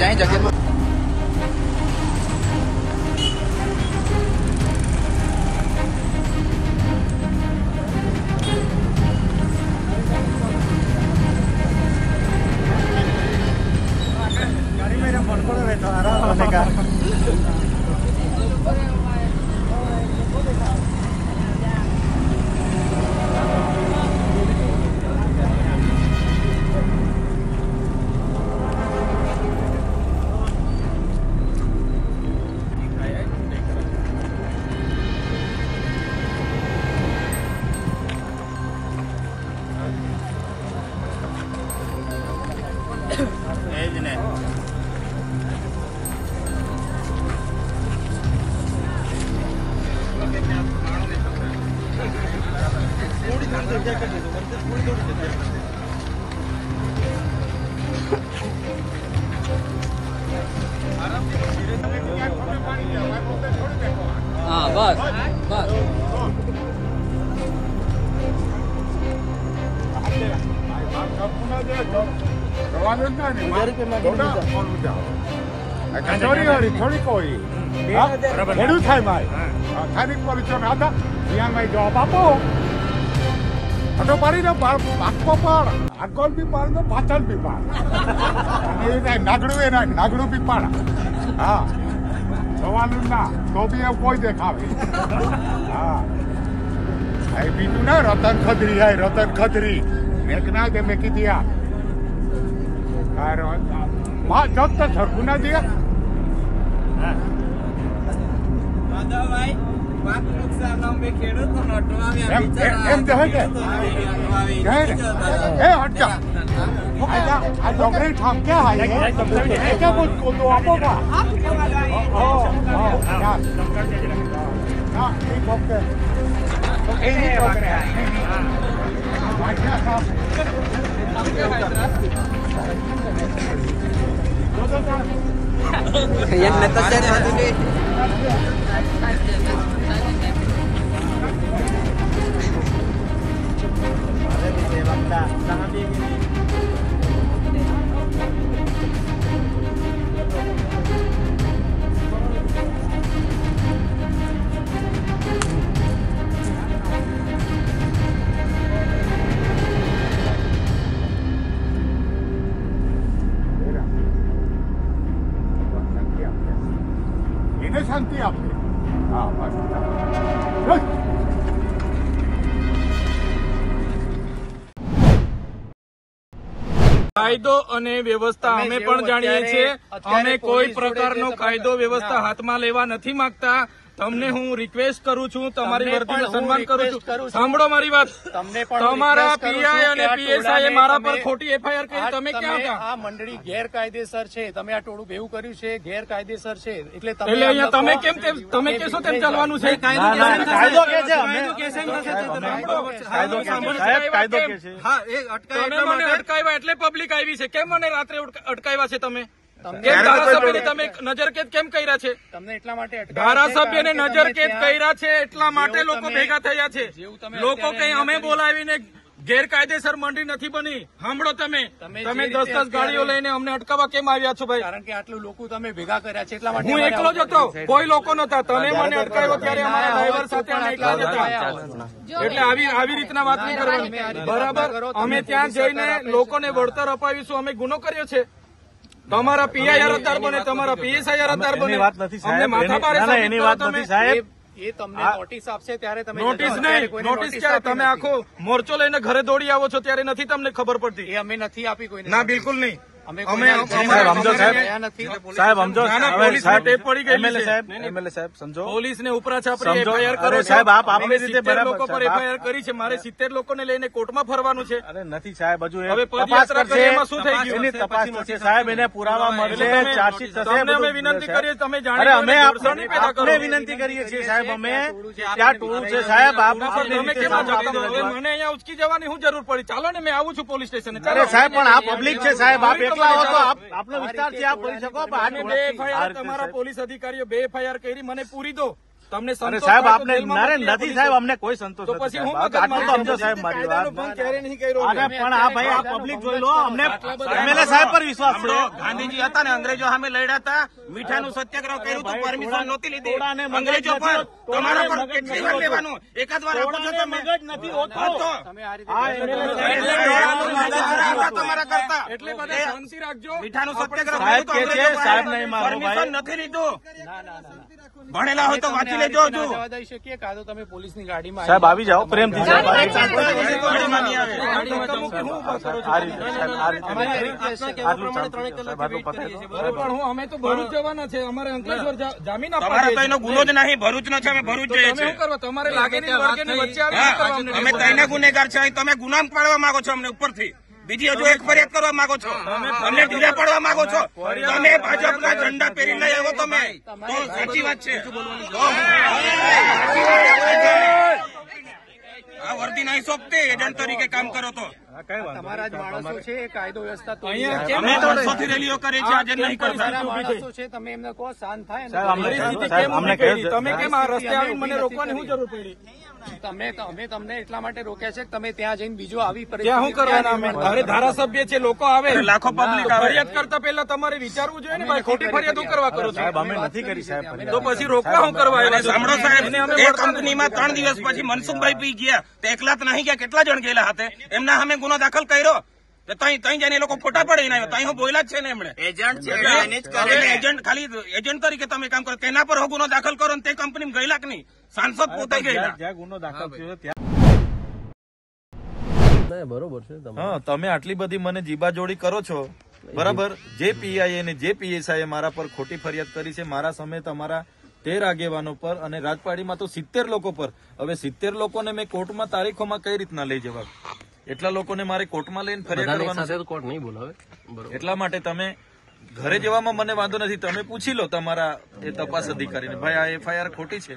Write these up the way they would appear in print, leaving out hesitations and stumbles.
जाए जगह गाड़ी मेरा फोन को रहता आराम होने का हाँ बस बस થોડી કોઈ ખેડૂત થાય ભાઈ સ્થાનિક પરિચય હતા ત્યાં જવાબ આપો ફટો પાડીને પાકો પાડ આગળ બી પાડ ને પાછળ બી પાડ નાગડું એ નાગડું બી પાડ હા જવાનું ના તો બી એવું કોઈ દેખાવે હા બીજું ના રતન ખદરી હાય રતન ખદરી મેકના કે મેં કીધી આ જગ તો સરખું ના દે ભાઈ પાક નુકસાન અમે ખેડૂત એમ કહે કે એ હટકા આ ડોગરી ઠામ ક્યાં હાય क्या कुछ को तो आपो का हाँ ठीक ओके तो ये नहीं हो रहा है अच्छा साहब yang netas dari hati ni शांति आपने हाँ बस કાયદો અને વ્યવસ્થા અમે પણ જાણીએ છીએ અમે કોઈ પ્રકારનો કાયદો વ્યવસ્થા હાથમાં લેવા નથી માંગતા તમને હું રિક્વેસ્ટ કરું છું તમારી વર્દીનું સન્માન કરું છું સાંભળો મારી વાત તમારા પીઆઈ અને પીએસઆઈ મારા પર ખોટી એફઆઈઆર કરી તમે ક્યાં હતા આ મંડળી ગેરકાયદેસર છે તમે આ ટોળું ભેગું કર્યું છે ગેરકાયદેસર છે એટલે અહીંયા તમે કેમ તમે કેશો તેમ ચાલવાનું છે કાયદો કે છે કાયદો કે છે હા એ અટકાવ્યા એટલે પબ્લિક આવી છે કેમ મને રાત્રે અટકાવ્યા છે તમે ધારાસભ્યને તમે નજરકેદ કેમ કર્યા છે તમને એટલા માટે ધારાસભ્યને નજરકેદ કર્યા છે એટલા માટે લોકો ભેગા થયા છે લોકો કઈ અમે બોલાવીને ગેરકાયદેસર મંડી નથી બની. સાંભળો તમે તમે તમે જે 10 રીતે ગાડીઓ લઈને અમને અટકાવવા કેમ આવ્યા છો ભાઈ? કારણ કે આટલું લોકો તમે ભેગા કર્યા છે એટલા માટે હું અમારે એકલો જ હતો, આવું કોઈ લોકો નતા. તમે મને અટકાવ્યો ત્યારે અમારા ડ્રાઈવર સાથે અમે એકલા જ હતા. એટલે આવી રીતના વાત નહીં કરવાની. બરાબર, અમે ત્યાં જઈને લોકોને વળતર અપાવીશું. અમે ગુનો કર્યો છે. તમારા પીઆઈ અરજદાર બને, તમારા પીએસઆઈ અરજદાર બને. વાત નથી સાહેબ, અમને માથા ભારે સાબિત એની કરો વાત તમે. નથી સાહેબ. એ તમને નોટિસ આપશે ત્યારે તમે નોટિસ જજો. નહીં, અત્યારે કોઈને નોટિસ ક્યારે? આપી તમે નથી. આખો મોરચો લઈને ઘરે દોડી આવો છો ત્યારે નથી તમને ખબર પડતી? એ અમે નથી આપી કોઈને. ના, બિલકુલ નહીં. અમે અમે સાહેબ, સમજો સાહેબ. નથી. સાહેબ સમજો, ના, ના, હવે પોલીસને સાહેબ, ટેપ પડી ગયેલી એમએલએ છે. સાહેબ, એમએલએ સાહેબ સમજો. પોલીસને ઉપરા છાપરી સમજો. એફઆઈઆર કરો અરે છો. સાહેબ, આપ આપની અમે રીતે 70 બરાબર લોકો પર સાહેબ, એફઆઈઆર કરી છે. મારે 70 લોકોને લઈને કોર્ટમાં ફરવાનું છે. અરે નથી સાહેબ, હજુ હવે એ તપાસ પદયાત્રા કરશે. કરીએ, એમાં શું થઈ ગયું? એની તપાસ થશે સાહેબ, એને પુરાવા મળશે, એટલે ચાર્જશીટ થશે. તમને અમે બધું વિનંતી સાહેબ. કરીએ, તમે અરે જાણી અમે દોડશો નહીં પેદા કરો. આપને વિનંતી કરીએ છીએ સાહેબ, અમે ત્યાં ટોળું છે સાહેબ, આપ તમે કેમ આ જાઓ? હવે મને અહીંયા ઉચકી જવાની શું જરૂર પડી? ચાલો ને, મેં આવું છું પોલીસ સ્ટેશને. અરે ચાલો સાહેબ, પણ આ પબ્લિક છે સાહેબ, આપ એકલા હો તો આપનો વિસ્તાર છે, આપ બોલી શકો. પણ આ તમે બે ટોળાથી આ એફઆઈઆર, રીતે તમારા સાહેબ. પોલીસ અધિકારીઓ 2 એફઆઈઆર કરી, મને પૂરી દો. તમને અરે સંતોષ સાહેબ, થાય તો આપને જેલમાં ના, મોકલી નથી આપો. સાહેબ, અમને કોઈ સંતોષ તો નથી પછી હું સાહેબ. આટલું તો સમજો સાહેબ મારી વાત. કાયદાનો ભંગ ક્યારે નહીં કર્યો અરે પણ આ ભાઈ, આ પબ્લિક જોઈ લો, અમને એમએલએ સાહેબ પર વિશ્વાસ છે. ગાંધીજી હતા ને, અંગ્રેજો સામે લડ્યા હતા, મીઠાનું સત્યાગ્રહ કર્યું હતું, પરમિશન નહોતી લીધી ટોળાને મગજ અંગ્રેજો નથી, પર. તમારા પર કેટલી વાર લેવાનું? એકાદ વાર આપો છો તમે. મગજ નથી હોતો. હા તો. તમે આ રીતે આ એમએલએ એટલે ટોળાનું મગજ હતા તમારા કરતા. એટલે બધા શાંતિ રાખજો. મીઠાનું સત્યાગ્રહ સાહેબ કર્યું હતું, કે છે, અંગ્રેજો પર. સાહેબ નહીં મારો પરમિશન ભાઈ. નથી લીધું. ભણેલા હોય તો વાંચી લેજો હજુ. જવા દઈ શકીએ કાં તો તમે પોલીસની ગાડીમાં સાહેબ આવી જાઓ પ્રેમથી સાહેબ. ગાડીમાં નહીં આવે. આ રીતે સાહેબ, આ રીતે આટલું ચાલતું છે, સાહેબ, આટલું પતાવી દો. અરે પણ અમે તો ભરૂચ જવાના છે. અમારે અંકલેશ્વર જામીન આપવા તમારા છે. તો એનો ગુનો જ નહીં, ભરૂચનો છે, અમે ભરૂચ તો જઈએ તમે છીએ. શું કરવા? તમારે લાગે નહીં વર્ગની વચ્ચે આવી હા, શું કરવા અમને? અમે તઈને ગુનેગાર છે, અહીં તમે ગુનામ પાડવા માંગો છો અમને ઉપરથી. બીજી હજુ એક ફરિયાદ કરવા માંગો છો, અમને ઢીલા પડવા માંગો છો. તમે ભાજપના ઝંડા પહેરી લઈ આવો તમે, તો સાચી વાત છે. આ વર્દી નહીં સોંપતી, એજન્ટ તરીકે કામ કરો તો. હા, કઈ વાંધો તમારા જ માણસો છે એ કાયદો વ્યવસ્થા તોડી અહીંયા રહ્યા છે. કેમ અમે તો વર્ષોથી રેલીઓ કરી છે, આજે નહીં કરતા. તમારા માણસો છે, તમે એમને કહો શાંત થાય ને. સાહેબ, અમને પરિસ્થિતિ સાહેબ, કેમ અમને ઊભી કરી? કહ્યું તમે કેમ આ રસ્તે આવીને મને રોકવાની શું જરૂર પડી? અમે તમને એટલા માટે રોક્યા છે કે તમે ત્યાં જઈને બીજો આવી ત્યાં શું કરવાના અમે? અરે ધારાસભ્ય છે, લોકો આવે, લાખો પબ્લિક આવે. ફરિયાદ કરતા પહેલા તમારે વિચારવું જોઈએ ને ભાઈ. ખોટી ફરિયાદ શું કરવા કરો છો? સાહેબ, અમે નથી કરી સાહેબ. તો પછી રોકવા શું કરવા આવ્યા છો? સાંભળો સાહેબ, એને અમે એ વળતા નથી. કંપનીમાં 3 દિવસ પછી મનસુખભાઈ પી ગયા, તો એકલા તો નહીં ગયા, કેટલા જણ ગયેલા હાથે? એમના સામે ગુનો દાખલ કર્યો. તો તઈ જઈને એ લોકો ફોટા પડીને આવ્યો. તઈ હું બોલ્યા જ છે ને એમણે. એજન્ટ છે, એજન્ટ ખાલી એજન્ટ તરીકે તમે કામ કરો, તેના પર ગુનો દાખલ કરો ને તે કંપનીમાં ગયેલા કે નહીં? સાંસદ પોતે ગયેલા. જ્યાં ગુનો દાખલ થયો ત્યાં હા, તમે આટલી બધી મને જીબાજોડી કરો છો, બરાબર. જે પીઆઈ અને જે પીએસઆઈ મારા પર ખોટી ફરિયાદ કરી છે, મારા સમેત અમારા 13 આગેવાનો પર અને રાજપાડીમાં તો 70 લોકો પર. હવે 70 લોકોને મેં કોર્ટમાં તારીખોમાં કઈ રીતના લઈ જવા? એટલા લોકોને મારે કોર્ટમાં લઈને ફરિયાદ કરવાનું છે. એટલા માટે તમે ઘરે જવામાં મને વાંધો નથી. તમે પૂછી લો તમારા એ તપાસ અધિકારીને, ભાઈ આ એફઆઈઆર ખોટી છે,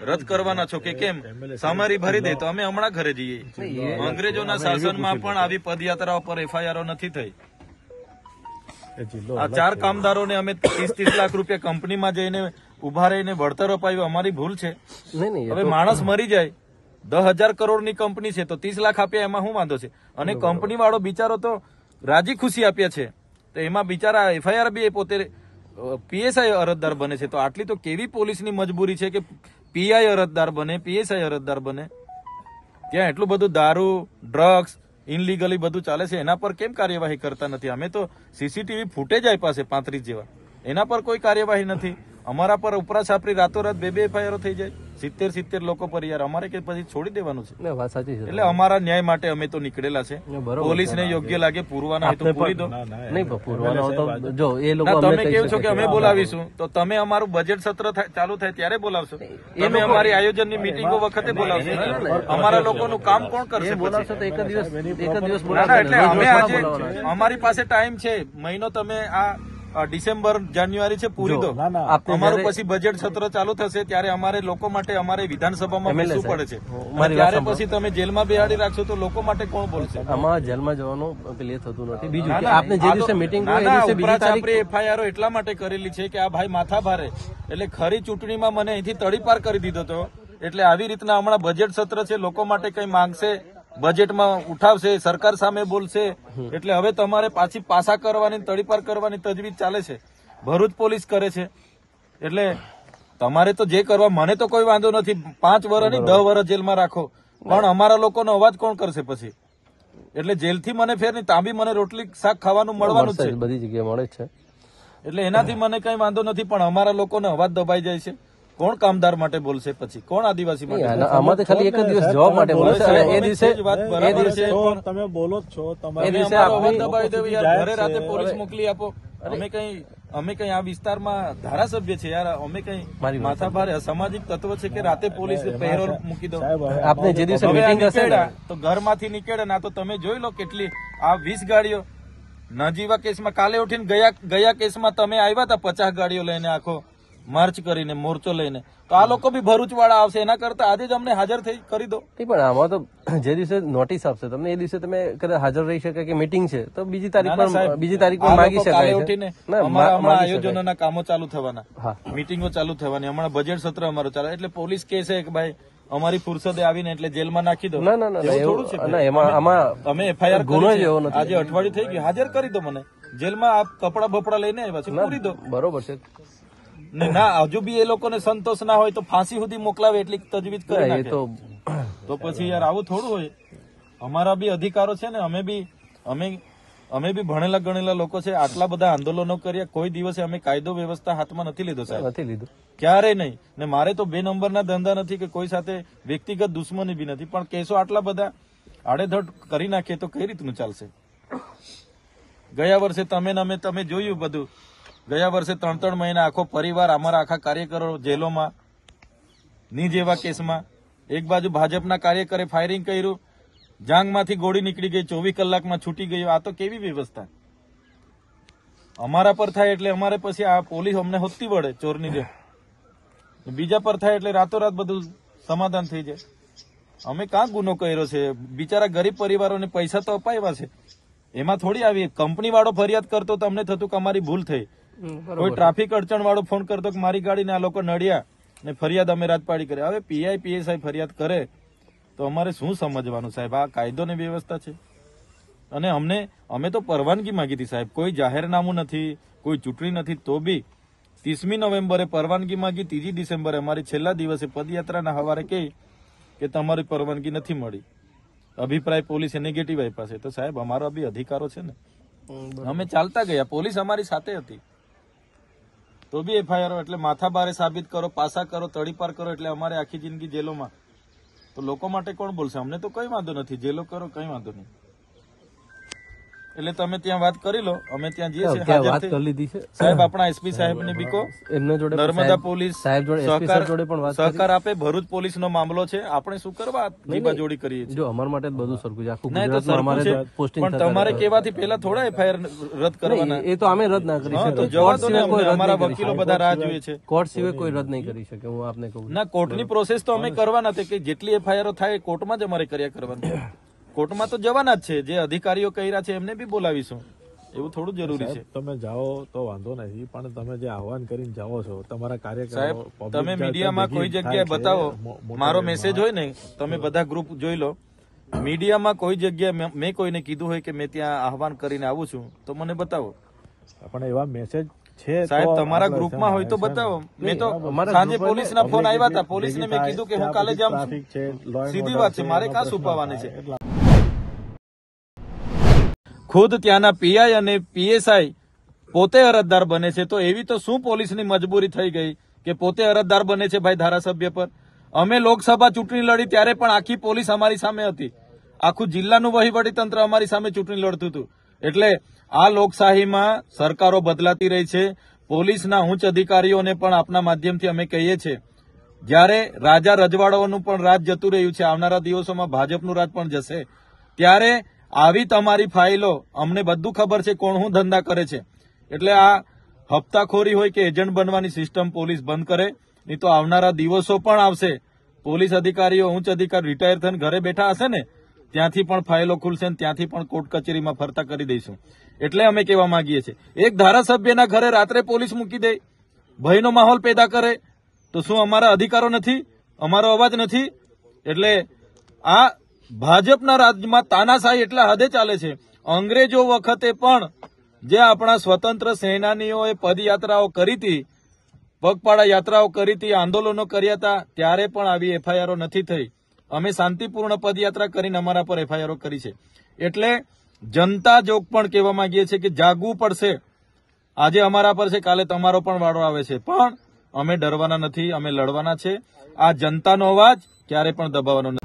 રદ કરવાના છો કે કેમ? સામારી ભરી દે તો અમે હમણાં ઘરે જઈએ. અંગ્રેજોના શાસનમાં પણ આવી પદયાત્રાઓ પર એફઆઈઆર નથી થઈ. આ 4 કામદારોને અમે 30-30 લાખ રૂપિયા કંપનીમાં જઈને ઉભા રહીને વળતર અપાવ્યું, અમારી ભૂલ છે. હવે માણસ મરી જાય, 10,000 કરોડની કંપની છે તો 30 લાખ આપ્યા, એમાં શું વાંધો છે? અને કંપની વાળો બિચારો તો રાજી ખુશી આપ્યા છે, તો એમાં બિચારા એફઆઈઆર બી એ પોતે પીએસઆઈ અરજદાર બને છે. તો આટલી તો કેવી પોલીસની મજબૂરી છે કે પીઆઈ અરજદાર બને, પીએસઆઈ અરજદાર બને? ત્યાં એટલું બધું દારૂ, ડ્રગ્સ, ઇનલીગલી બધું ચાલે છે, એના પર કેમ કાર્યવાહી કરતા નથી? અમે તો સીસીટીવી ફૂટેજ આપ્યા છે 35 જેવા, એના પર કોઈ કાર્યવાહી નથી. અમારા પર ઉપરા છાપરી રાતોરાત 2 એફઆઈઆર થઈ જાય 70 લોકો પર. યાર અમારે કે પછી છોડી દેવાનું છે? એટલે અમારા ન્યાય માટે અમે તો નીકળેલા છે. પોલીસને યોગ્ય લાગે પૂરવાના હોય તો પૂરી દો. તમે કેવું છો કે અમે બોલાવીશું, તો તમે અમારું બજેટ સત્ર ચાલુ થાય ત્યારે બોલાવશો? તમે અમારી આયોજનની મીટિંગો વખતે બોલાવશો? અમારા લોકોનું કામ કોણ કરશે? ના, એટલે અમે આજે અમારી પાસે ટાઈમ છે, મહિનો. તમે આ ડિસેમ્બર જાન્યુઆરી છે, પૂરી દો. અમારું પછી બજેટ સત્ર ચાલુ થશે ત્યારે અમારે લોકો માટે અમારે વિધાનસભામાં બેસવું પડે છે. ત્યારે પછી તમે જેલમાં બેહાડી રાખશો તો લોકો માટે કોણ બોલશે? આમાં જેલમાં જવાનું પેલે થતું નથી. બીજું કે આપને જે દિવસે મીટિંગ હોય એ દિવસે બીજી તારીખ એફઆઈઆર એટલા માટે કરેલી છે કે આ ભાઈ માથા ભારે, એટલે ખરી ચૂંટણીમાં મને અહીંથી તડીપાર કરી દીધો હતો. એટલે આવી રીતના હમણાં બજેટ સત્ર છે, લોકો માટે કઈ માંગશે, બજેટમાં ઉઠાવશે, સરકાર સામે બોલશે, એટલે હવે તમારે પાછી પાસા કરવાની, તડીપાર કરવાની તજવીજ ચાલે છે. ભરૂચ પોલીસ કરે છે. એટલે તમારે તો જે કરવા, મને તો કોઈ વાંધો નથી. 5 વર્ષ નહીં 10 વર્ષ જેલમાં રાખો, પણ અમારા લોકોનો અવાજ કોણ કરશે પછી? એટલે જેલથી મને ફેર નહીં, ત્યાં બી મને રોટલી શાક ખાવાનું મળવાનું જ છે, બધી જગ્યાએ મળે છે. એટલે એનાથી મને કઈ વાંધો નથી, પણ અમારા લોકોનો અવાજ દબાઈ જાય છે. કોણ કામદાર માટે બોલશે પછી? કોણ આદિવાસી માટે? આમાં તો ખાલી એક જ દિવસ જોબ માટે બોલશે. એ દિવસે તમે બોલો જ છો, એ દિવસે અવાજ દબાવી દેવી યાર. ઘરે રાતે પોલીસ મોકલી આપો. અમે કઈ આ વિસ્તારમાં ધારાસભ્ય છે યાર, અમે કઈ માથાભારે અસામાજિક તત્વ છે કે રાતે પોલીસ પેરોલ મૂકી દો? આપને જે દિવસે મીટિંગ હશે તો ઘરમાંથી નીકળે ના તો તમે જોઈ લો કેટલી આ 20 ગાડીઓ નજીવા કેસમાં કાલે ઉઠીને ગયા કેસમાં તમે આવ્યા હતા 50 ગાડીઓ લઈને, આખો માર્ચ કરીને, મોરચો લઈને. તો આ લોકો બી ભરૂચ વાળા આવશે, એના કરતા આજે જ અમને હાજર થઈ કરી દો. પણ આમાં તો જે દિવસે નોટિસ આપશે તમને એ દિવસે તમે કદાચ હાજર રહી શકે કે મીટિંગ છે તો બીજી તારીખ પર માગી શકાય છે. હમણાં આયોજનોના કામો ચાલુ થવાના, મીટિંગો ચાલુ થવાની, હમણાં બજેટ સત્ર અમારું ચાલે, એટલે પોલીસ કે છે કે ભાઈ અમારી ફુરસદે આવીને એટલે જેલમાં નાખી દો. અમે એફઆઈઆર આજે અઠવાડિયું થઈ ગયું, હાજર કરી દો મને જેલમાં. આપ કપડા બપડા લઈને આવ્યા છે, પૂરી દો. બરોબર છે. ના હજુ બી એ લોકોને સંતોષ ના હોય તો ફાંસી સુધી મોકલાવે એટલી તજવીજ કરી નાખે. તો પછી યાર આવું થોડું હોય. અમારા બી અધિકારો છે ને, અમે બી ભણેલા ગણેલા લોકો છે. આટલા બધા આંદોલનો કર્યા, કોઈ દિવસે અમે કાયદો વ્યવસ્થા હાથમાં નથી લીધો સાહેબ, નથી લીધો ક્યારેય નહીં. ને મારે તો 2 નંબરના ધંધા નથી કે કોઈ સાથે વ્યક્તિગત દુશ્મની બી નથી, પણ કેસો આટલા બધા આડેધડ કરી નાખીએ તો કઈ રીતનું ચાલશે? ગયા વર્ષે તમે જોયું બધું. ગયા વર્ષે 3 મહિના આખો પરિવાર, અમારા આખા કાર્યકરો જેલોમાં, ની જેવા કેસમાં. એક બાજુ ભાજપના કાર્યકરે ફાયરિંગ કર્યું, જાંગમાંથી ગોળી નીકળી ગઈ, 24 કલાકમાં છૂટી ગઈ. આ તો કેવી વ્યવસ્થા? અમારા પર થાય એટલે અમારે પછી આ પોલીસ અમને હોતી વળે ચોરની જેમ, બીજા પર થાય એટલે રાતોરાત બધું સમાધાન થઈ જાય. અમે કાં ગુનો કર્યો છે? બિચારા ગરીબ પરિવારોને પૈસા તો અપાવ્યા છે, એમાં થોડી આવી કંપની વાળો ફરિયાદ કરતો તો અમને થતું કે અમારી ભૂલ થઈ. કોઈ ટ્રાફિક અડચણ વાળો ફોન કરતો કે મારી ગાડીને આ લોકો નડ્યા ને ફરિયાદ અમે રાજપાડી કરે. હવે પીઆઈ પીએસઆઈ ફરિયાદ કરે તો અમારે શું સમજવાનું સાહેબ? આ કાયદો ને વ્યવસ્થા છે. અને અમે તો પરવાનગી માંગી હતી સાહેબ, કોઈ જાહેરનામું નથી, કોઈ ચૂંટણી નથી, તો બી 30મી નવેમ્બરે પરવાનગી માંગી. 3 ડિસેમ્બરે અમારી છેલ્લા દિવસે પદયાત્રાના હવારે કહી કે તમારી પરવાનગી નથી મળી. અભિપ્રાય પોલીસે નેગેટિવ આપ્યા છે. તો સાહેબ અમારા બી અધિકારો છે ને, અમે ચાલતા ગયા, પોલીસ અમારી સાથે હતી, તો બી એફઆઈઆર. એટલે માથાભારે સાબિત કરો, પાસા કરો, તડીપાર કરો, એટલે અમારે આખી જિંદગી જેલોમાં. તો લોકો માટે કોણ બોલશે? અમને તો કઈ વાંધો નથી, જેલો કરો કઈ વાંધો નહીં. એટલે તમે ત્યાં વાત કરી લો, અમે ત્યાં જઈએ છીએ. વાત કરી લીધી છે સાહેબ, આપણા એસપી સાહેબ ને બીકો, એમના જોડે નર્મદા પોલીસ સાહેબ જોડે પણ વાત સહકાર આપે. ભરૂચ પોલીસ નો મામલો છે, આપણે શું કરવા જીબાજોડી કરીએ છીએ? જો અમારા માટે બધું સરખું છે, આખું નહીં તો સરખું છે, પણ તમારે કેવાથી પેલા થોડા એફઆઈઆર રદ કરવાના? એ તો અમે રદ ના કરી શકીએ. જવા દો ને અમને, અમારા વકીલો બધા રાહ જોઈએ છે. કોર્ટ સિવાય કોઈ રદ નહીં કરી શકે, હું આપને કહું. ના, કોર્ટની પ્રોસેસ તો અમે કરવાના છે કે જેટલી એફઆઈઆર થાય કોર્ટમાં જ અમારે કર્યા કરવાની. કોર્ટમાં તો જવાના જ છે, જે અધિકારીઓ કર્યા છે એમને બી બોલાવીશું. એવું થોડું જરૂરી છે? તમે જાઓ તો વાંધો નથી, પણ તમે જે આહવાન કરીને જાઓ છો તમારા કાર્યકરો, સાહેબ તમે મીડિયામાં કોઈ જગ્યાએ બતાવો, મારો મેસેજ હોય ને, તમે બધા ગ્રુપ જોઈ લો, મીડિયામાં કોઈ જગ્યાએ મેં કોઈને કીધું હોય કે મેં ત્યાં આહવાન કરીને આવું છું તો મને બતાવો. પણ એવા મેસેજ છે સાહેબ તમારા ગ્રુપમાં હોય તો બતાવો. મેં તો સાંજે પોલીસના ફોન આવ્યા હતા, પોલીસને મેં કીધું કે હું કાલે જાઉં છું. સીધી વાત છે, મારે કાં છુપાવવાની છે? ખુદ ત્યાંના પીઆઈ અને પીએસઆઈ પોતે અરજદાર બને છે, તો એવી તો શું પોલીસની મજબૂરી થઈ ગઈ કે પોતે અરજદાર બને છે ભાઈ ધારાસભ્ય પર? અમે લોકસભા ચૂંટણી લડી ત્યારે પણ આખી પોલીસ અમારી સામે હતી, આખું જિલ્લાનું વહીવટી તંત્ર અમારી સામે ચૂંટણી લડતું હતું. એટલે આ લોકશાહીમાં સરકારો બદલાતી રહી છે. પોલીસના ઉચ્ચ અધિકારીઓને પણ આપના માધ્યમથી અમે કહીએ છીએ, જ્યારે રાજા રજવાડાઓનું પણ રાજ જતું રહ્યું છે, આવનારા દિવસોમાં ભાજપનું રાજ પણ જશે, ત્યારે આવી તમારી ફાઇલો અમને બધું ખબર છે કોણ શું ધંધા કરે છે. એટલે આ હપ્તાખોરી હોય કે એજન્ટ બનવાની સિસ્ટમ પોલીસ બંધ કરે, નહીં તો આવનારા દિવસો પણ આવશે. પોલીસ અધિકારીઓ, ઉચ્ચ અધિકારી રિટાયર થઈને ઘરે બેઠા હશે ને, ત્યાંથી પણ ફાઇલો ખુલશે ને ત્યાંથી પણ કોર્ટ કચેરીમાં ફરતા કરી દઈશું. એટલે અમે કહેવા માંગીએ છીએ, એક ધારાસભ્યના ઘરે રાત્રે પોલીસ મૂકી દે, ભયનો માહોલ પેદા કરે, તો શું અમારા અધિકારો નથી, અમારો અવાજ નથી? એટલે આ ભાજપના રાજ્યમાં તાનાશાહી એટલા હદે ચાલે છે. અંગ્રેજો વખતે પણ જે આપણા સ્વતંત્ર સેનાનીઓએ પદયાત્રાઓ કરી હતી, પગપાળા યાત્રાઓ કરી હતી, આંદોલનો કર્યા હતા, ત્યારે પણ આવી એફઆઈઆરો નથી થઈ. અમે શાંતિપૂર્ણ પદયાત્રા કરીને અમારા પર એફઆઈઆરો કરી છે. એટલે જનતા જોગ પણ કહેવા માંગીએ છીએ કે જાગવું પડશે. આજે અમારા પર છે, કાલે તમારો પણ વાળો આવે છે, પણ અમે ડરવાના નથી, અમે લડવાના છે. આ જનતાનો અવાજ ક્યારે પણ દબાવવાનો નથી.